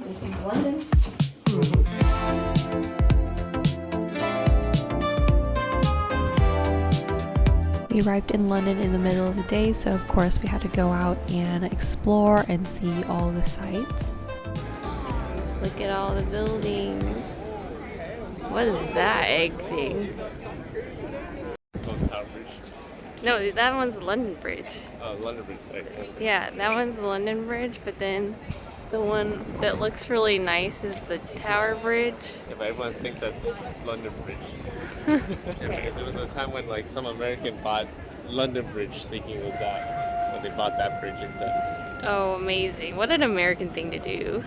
This is London. We arrived in London in the middle of the day, so of course we had to go out and explore and see all the sights. Look at all the buildings. What is that egg thing? No, that one's the London Bridge. Oh, London Bridge, sorry. Yeah, that one's the London Bridge, but then the one that looks really nice is the Tower Bridge. Yeah, but everyone thinks that's London Bridge. Okay. There was a time when like some American bought London Bridge thinking it was that, when they bought that bridge instead. Oh, amazing. What an American thing to do.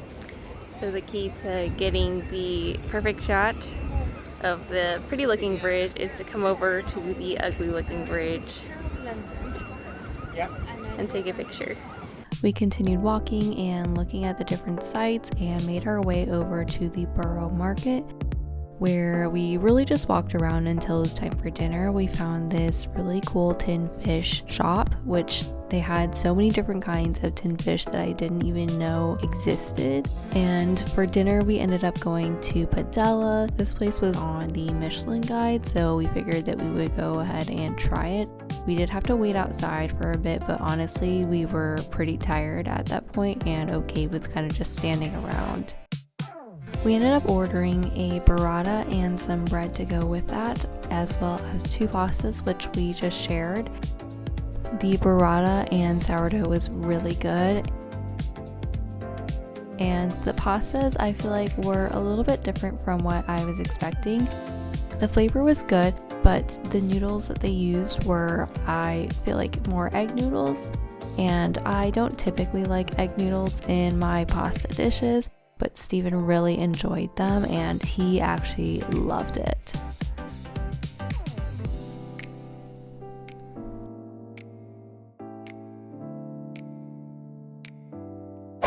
So the key to getting the perfect shot of the pretty looking bridge is to come over to the ugly looking bridge and take a picture. We continued walking and looking at the different sites and made our way over to the Borough Market, where we really just walked around until it was time for dinner. We found this really cool tin fish shop, which they had so many different kinds of tin fish that I didn't even know existed. And for dinner, we ended up going to Padella. This place was on the Michelin guide, so we figured that we would go ahead and try it. We did have to wait outside for a bit, but honestly, we were pretty tired at that point and okay with kind of just standing around. We ended up ordering a burrata and some bread to go with that, as well as 2 pastas, which we just shared. The burrata and sourdough was really good. And the pastas, I feel like, were a little bit different from what I was expecting. The flavor was good, but the noodles that they used were, I feel like, more egg noodles. And I don't typically like egg noodles in my pasta dishes, but Steven really enjoyed them and he actually loved it.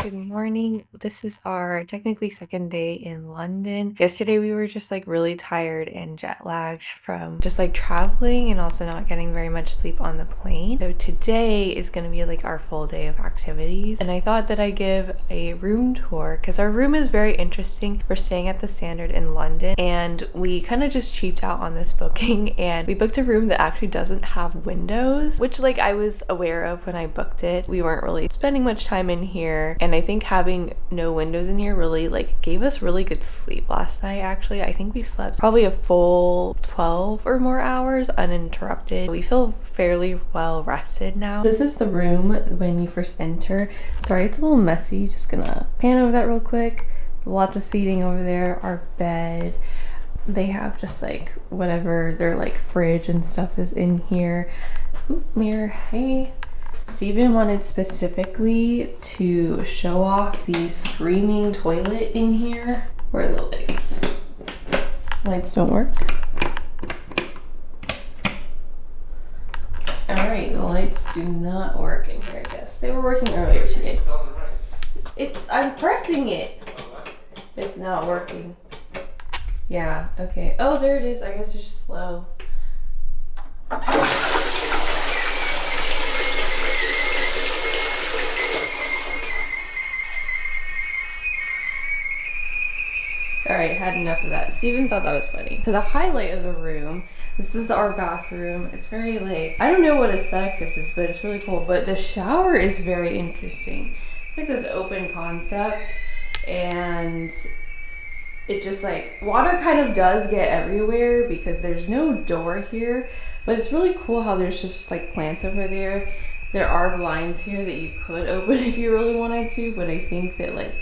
Good morning. This is our technically second day in London. Yesterday we were just like really tired and jet lagged from just like traveling and also not getting very much sleep on the plane. So today is going to be like our full day of activities. And I thought that I'd give a room tour because our room is very interesting. We're staying at the Standard in London and we kind of just cheaped out on this booking and we booked a room that actually doesn't have windows, which like I was aware of when I booked it. We weren't really spending much time in here, and I think having no windows in here really like gave us really good sleep last night. Actually, I think we slept probably a full 12 or more hours uninterrupted. We feel fairly well rested now. This is the room when you first enter. Sorry, it's a little messy. Just gonna pan over that real quick. Lots of seating over there, our bed. They have just like whatever their like fridge and stuff is in here. Oop, mirror, hey. Steven wanted specifically to show off the screaming toilet in here. Where are the lights? Lights don't work. Alright, the lights do not work in here, I guess. They were working earlier today. I'm pressing it. It's not working. Yeah, okay. Oh, there it is. I guess it's just slow. Alright, had enough of that. Steven thought that was funny. So the highlight of the room, this is our bathroom. It's very like, I don't know what aesthetic this is, but it's really cool. But the shower is very interesting. It's like this open concept and it just like, water kind of does get everywhere because there's no door here, but it's really cool how there's just like plants over there. There are blinds here that you could open if you really wanted to, but I think that like,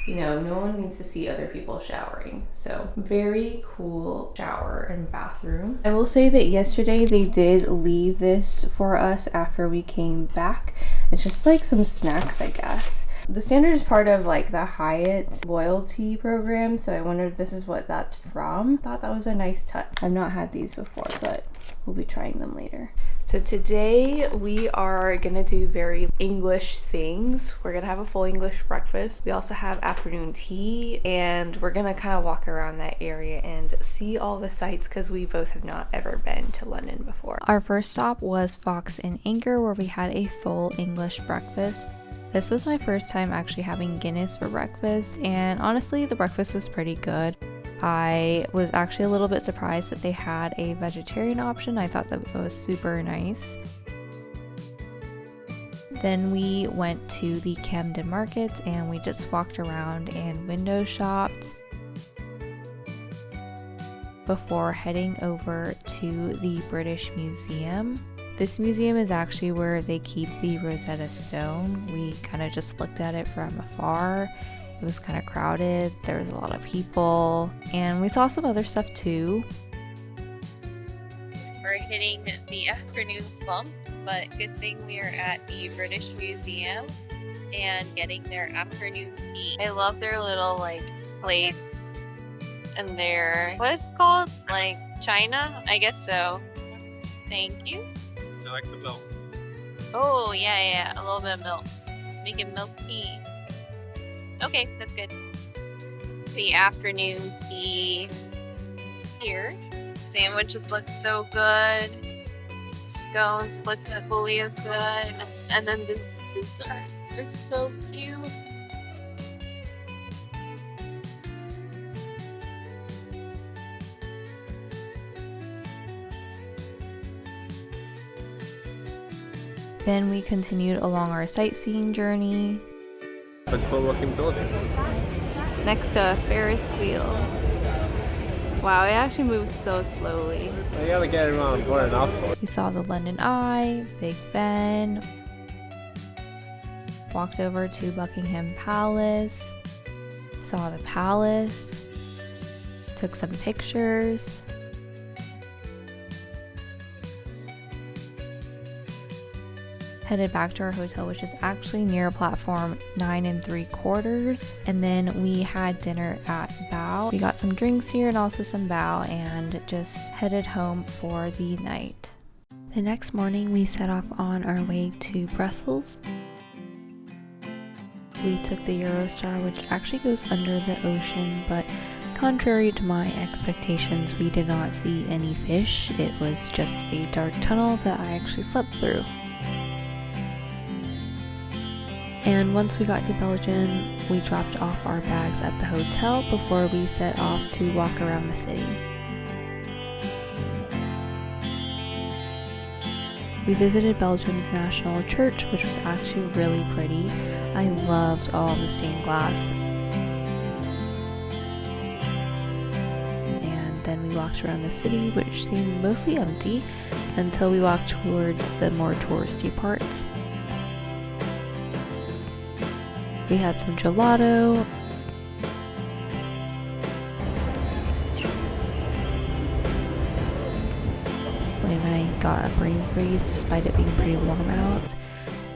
you know, no one needs to see other people showering. So very cool shower and bathroom. I will say that yesterday they did leave this for us after we came back. It's just like some snacks, I guess. The Standard is part of like the Hyatt loyalty program, so I wonder if this is what that's from. Thought that was a nice touch. I've not had these before, but we'll be trying them later. So today we are gonna do very English things. We're gonna have a full English breakfast. We also have afternoon tea, and we're gonna kind of walk around that area and see all the sights because we both have not ever been to London before. Our first stop was Fox and Anchor, where we had a full English breakfast. This was my first time actually having Guinness for breakfast, and honestly, the breakfast was pretty good. I was actually a little bit surprised that they had a vegetarian option. I thought that was super nice. Then we went to the Camden Markets and we just walked around and window shopped before heading over to the British Museum. This museum is actually where they keep the Rosetta Stone. We kind of just looked at it from afar. It was kind of crowded, there was a lot of people, and we saw some other stuff too. We're hitting the afternoon slump, but good thing we are at the British Museum and getting their afternoon tea. I love their little like plates and their, what is it called? Like china? I guess so. Thank you. I like some milk. Oh, yeah, a little bit of milk. Making milk tea. Okay, that's good. The afternoon tea is here. Sandwiches look so good. Scones look equally as good. And then the desserts are so cute. Then we continued along our sightseeing journey. A cool looking building. Next to a Ferris wheel. Wow, it actually moves so slowly. You gotta get it on board and off board. We saw the London Eye, Big Ben, walked over to Buckingham Palace, saw the palace, took some pictures. Headed back to our hotel, which is actually near platform 9 3/4, and then we had dinner at Bow. We got some drinks here and also some Bow, and just headed home for the night. The next morning we set off on our way to Brussels. We took the Eurostar, which actually goes under the ocean, but contrary to my expectations, we did not see any fish. It was just a dark tunnel that I actually slept through. And once we got to Belgium, we dropped off our bags at the hotel before we set off to walk around the city. We visited Belgium's National Church, which was actually really pretty. I loved all the stained glass. And then we walked around the city, which seemed mostly empty until we walked towards the more touristy parts. We had some gelato. And I got a brain freeze despite it being pretty warm out.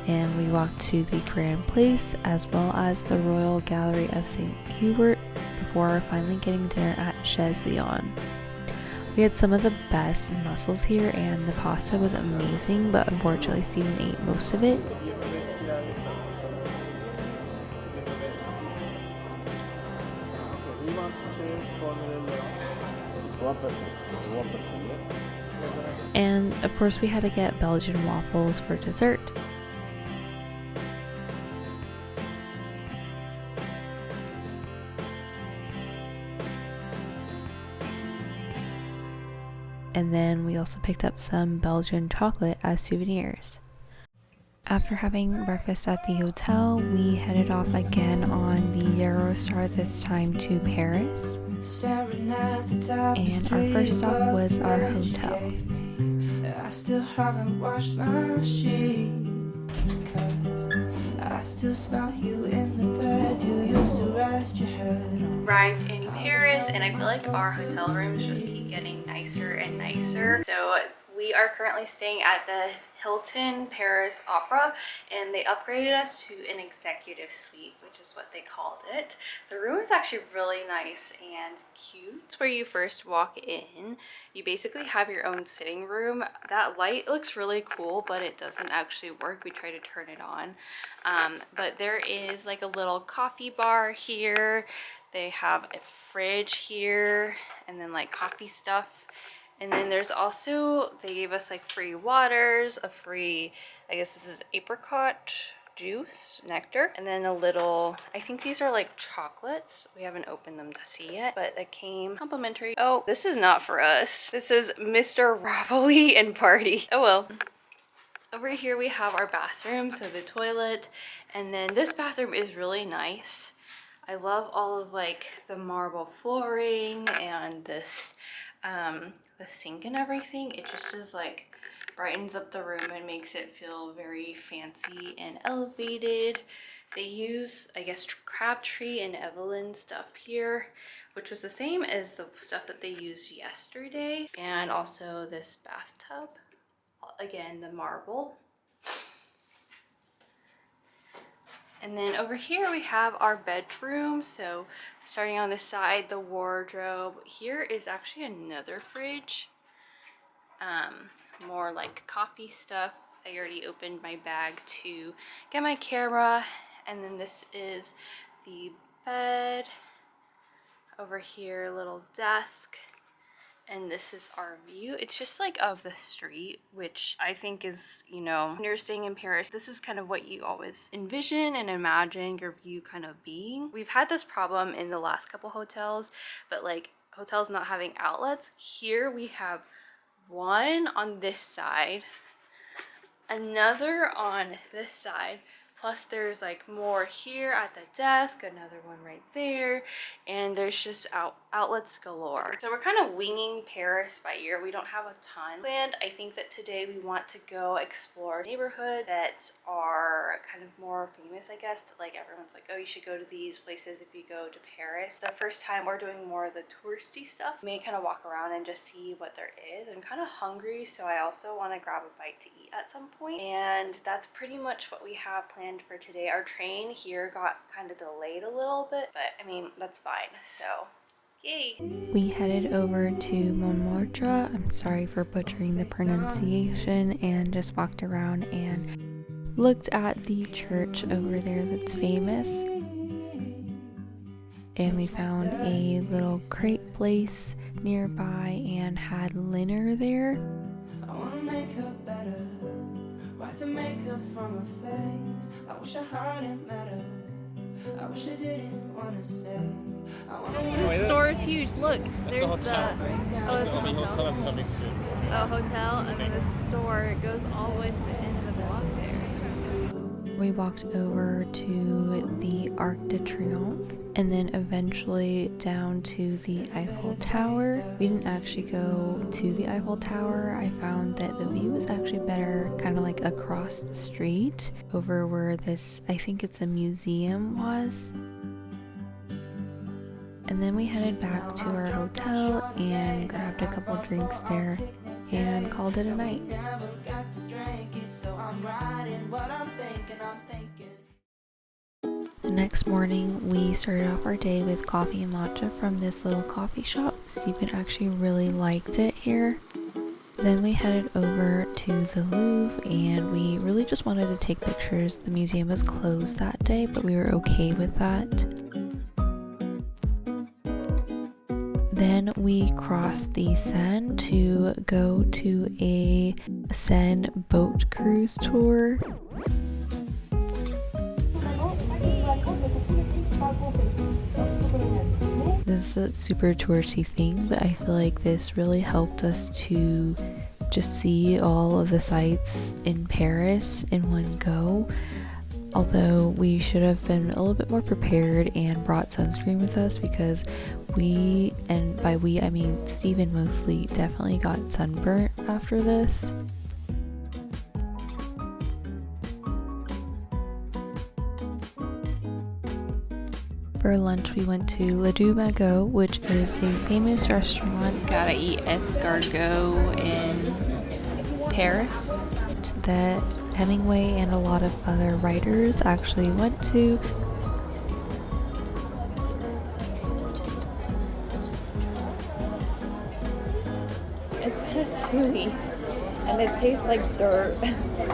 And we walked to the Grand Place as well as the Royal Gallery of St. Hubert before finally getting dinner at Chez Leon. We had some of the best mussels here and the pasta was amazing, but unfortunately Steven ate most of it. And of course we had to get Belgian waffles for dessert. And then we also picked up some Belgian chocolate as souvenirs. After having breakfast at the hotel, we headed off again on the Eurostar, this time to Paris. And our first stop was our hotel. I still haven't washed my sheets, 'cause I still smell you in the bed you used to rest your head on. Arrived in Paris, and I feel like our hotel rooms just keep getting nicer and nicer. So we are currently staying at the Hilton Paris Opera, and they upgraded us to an executive suite, which is what they called it. The room is actually really nice and cute. It's where you first walk in. You basically have your own sitting room. That light looks really cool, but it doesn't actually work. We try to turn it on. But there is like a little coffee bar here. They have a fridge here, and then like coffee stuff. And then there's also, they gave us like free waters, a free, I guess this is apricot juice, nectar, and then a little, I think these are like chocolates. We haven't opened them to see yet, but it came complimentary. Oh, this is not for us. This is Mr. Robberly and Party. Oh well. Over here we have our bathroom, so the toilet, and then this bathroom is really nice. I love all of like the marble flooring and this, the sink and everything. It just is like brightens up the room and makes it feel very fancy and elevated. They use, I guess, Crabtree and Evelyn stuff here, which was the same as the stuff that they used yesterday. And also this bathtub. Again, the marble. And then over here we have our bedroom. So starting on this side, the wardrobe. Here is actually another fridge. More like coffee stuff. I already opened my bag to get my camera. And then this is the bed. Over here, little desk. And this is our view. It's just like of the street, which I think is, you know, when you're staying in Paris, this is kind of what you always envision and imagine your view kind of being. We've had this problem in the last couple hotels, but like hotels not having outlets. Here we have one on this side, another on this side, plus there's like more here at the desk, another one right there, and there's just outlets galore. So we're kind of winging Paris by ear. We don't have a ton planned. I think that today we want to go explore neighborhoods that are kind of more famous, I guess, that like everyone's like, oh, you should go to these places if you go to Paris. It's the first time we're doing more of the touristy stuff. We may kind of walk around and just see what there is. I'm kind of hungry, so I also want to grab a bite to eat at some point. And that's pretty much what we have planned for today. Our train here got kind of delayed a little bit, but I mean, that's fine. So yay. We headed over to Montmartre, I'm sorry for butchering the pronunciation, and just walked around and looked at the church over there that's famous. And we found a little crepe place nearby and had dinner there. I wanna make her better, wipe the makeup from her face. I wish I hadn't met her, I wish I didn't wanna say. This store is huge. Look, there's hotel. oh, it's a Hotel hotel. is coming soon. Oh, hotel, and then the store. It goes all the way to the end of the block there. We walked over to the Arc de Triomphe and then eventually down to the Eiffel Tower. We didn't actually go to the Eiffel Tower. I found that the view was actually better kind of like across the street over where this, I think it's a museum, was. And then we headed back to our hotel and grabbed a couple drinks there and called it a night. The next morning, we started off our day with coffee and matcha from this little coffee shop. Stephen actually really liked it here. Then we headed over to the Louvre and we really just wanted to take pictures. The museum was closed that day, but we were okay with that. Then we crossed the Seine to go to a Seine boat cruise tour. This is a super touristy thing, but I feel like this really helped us to just see all of the sights in Paris in one go. Although we should have been a little bit more prepared and brought sunscreen with us, because we, and by we I mean Steven mostly, definitely got sunburnt after this. For lunch we went to Le Deux Magots, which is a famous restaurant. Gotta eat escargot in Paris. That Hemingway and a lot of other writers actually went to. It's kind of chewy, and it tastes like dirt.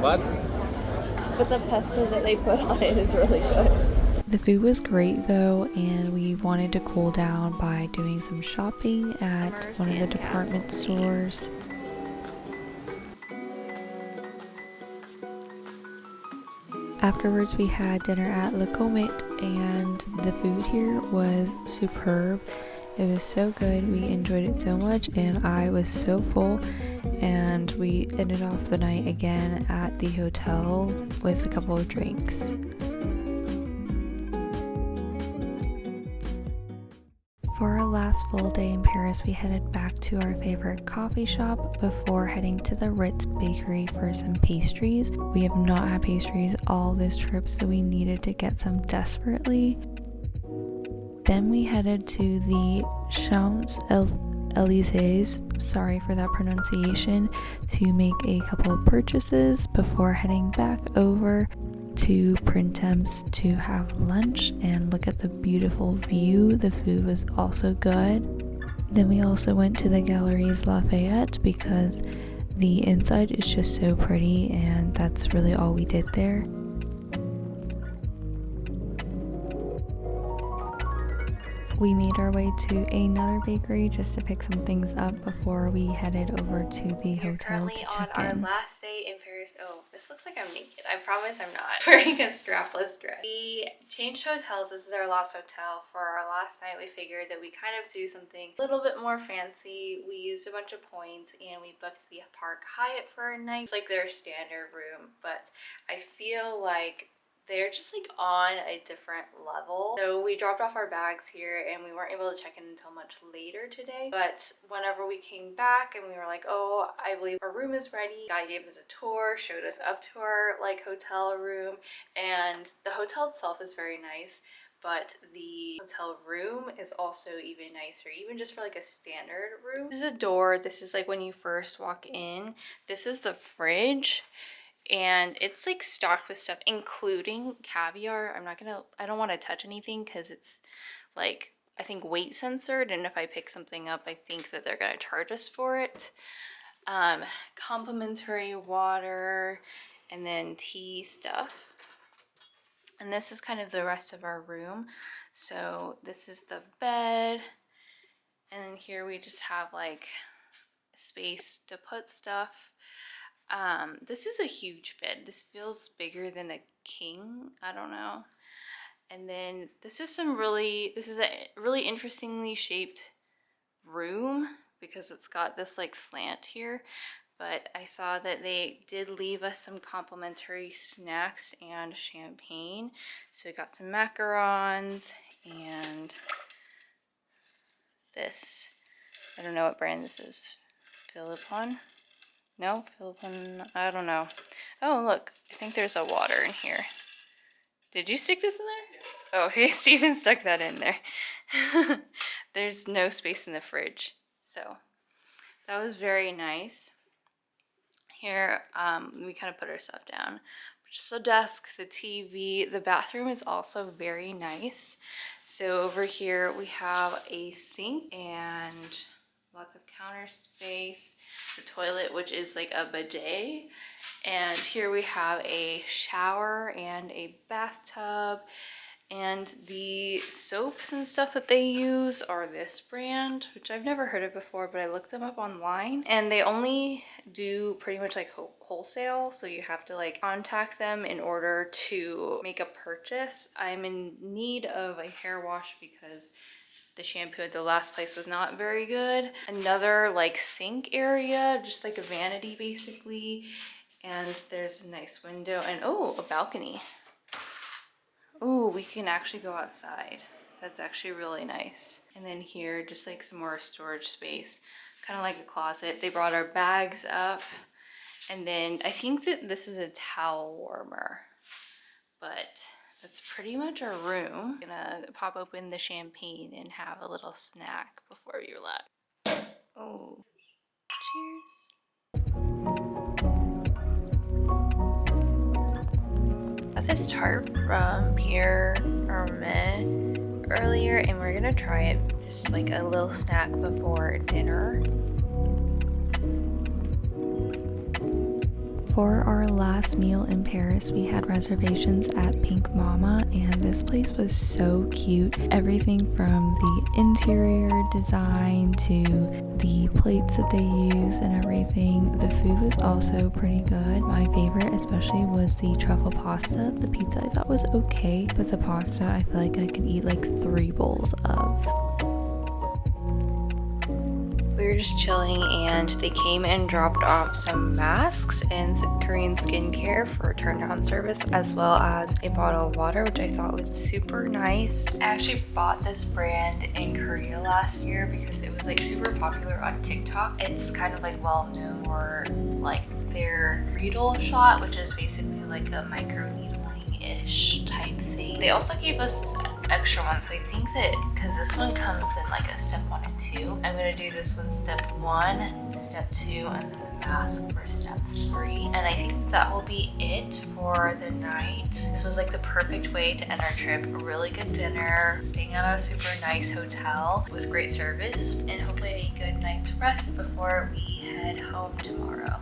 What? But the pesto that they put on it is really good. The food was great though, and we wanted to cool down by doing some shopping at one of the department stores. Afterwards, we had dinner at Le Comet, and the food here was superb. It was so good. We enjoyed it so much, and I was so full. And we ended off the night again at the hotel with a couple of drinks. For our last full day in Paris, we headed back to our favorite coffee shop before heading to the Ritz bakery for some pastries. We have not had pastries all this trip, so we needed to get some desperately. Then we headed to the Champs-Élysées, sorry for that pronunciation, to make a couple of purchases before heading back over to Printemps to have lunch and look at the beautiful view. The food was also good. Then we also went to the Galeries Lafayette because the inside is just so pretty, and that's really all we did there. We made our way to another bakery just to pick some things up before we headed over to the hotel to check on our in. last day in Paris. Oh, this looks like I'm naked. I promise I'm not. Wearing a strapless dress. We changed hotels. This is our last hotel. For our last night, we figured that we kind of do something a little bit more fancy. We used a bunch of points and we booked the Park Hyatt for a night. It's like their standard room, but I feel like they're just like on a different level. So we dropped off our bags here and we weren't able to check in until much later today. But whenever we came back and we were like, oh, I believe our room is ready, guy gave us a tour, showed us up to our like hotel room, and the hotel itself is very nice, but the hotel room is also even nicer, even just for like a standard room. This is a door. This is like when you first walk in. This is the fridge. And it's like stocked with stuff, including caviar. I don't want to touch anything because it's like, I think weight censored, and if I pick something up, I think that they're gonna charge us for it. Complimentary water, and then tea stuff. And this is kind of the rest of our room. So this is the bed, and then here we just have like space to put stuff. This is a huge bed. This feels bigger than a king. I don't know. And then this is a really interestingly shaped room because it's got this like slant here. But I saw that they did leave us some complimentary snacks and champagne. So we got some macarons and this. I don't know what brand this is. Philippon? No, Philippine, I don't know. Oh, look, I think there's a water in here. Did you stick this in there? Yes. Oh, okay, Steven stuck that in there. There's no space in the fridge, so that was very nice. Here, we kind of put our stuff down. Just the desk, the TV, the bathroom is also very nice. So over here we have a sink and lots of counter space, the toilet, which is like a bidet, and here we have a shower and a bathtub, and the soaps and stuff that they use are this brand, which I've never heard of before, but I looked them up online, and they only do pretty much like wholesale, so you have to like contact them in order to make a purchase. I'm in need of a hair wash because the shampoo at the last place was not very good. Another like sink area, just like a vanity basically. And there's a nice window and oh, a balcony. Oh, we can actually go outside. That's actually really nice. And then here, just like some more storage space, kind of like a closet. They brought our bags up. And then I think that this is a towel warmer, but that's pretty much our room. I'm gonna pop open the champagne and have a little snack before we relax. Oh, cheers. Got this tart from Pierre Hermé earlier, and we're gonna try it just like a little snack before dinner. For our last meal in Paris, we had reservations at Pink Mama, and this place was so cute. Everything from the interior design to the plates that they use and everything. The food was also pretty good. My favorite especially was the truffle pasta. The pizza I thought was okay, but the pasta I feel like I could eat like 3 bowls of. We were just chilling and they came and dropped off some masks and some Korean skincare for turn down service, as well as a bottle of water, which I thought was super nice. I actually bought this brand in Korea last year because it was like super popular on TikTok. It's kind of like well known for like their Riedel shot, which is basically like a microneedling-ish type thing. They also gave us this extra one, so I think that because this one comes in like a step 1 and 2, I'm gonna do this one step 1, step 2, and then the mask for step 3. And I think that will be it for the night. This was like the perfect way to end our trip. A really good dinner, staying at a super nice hotel with great service, and hopefully a good night's rest before we head home tomorrow.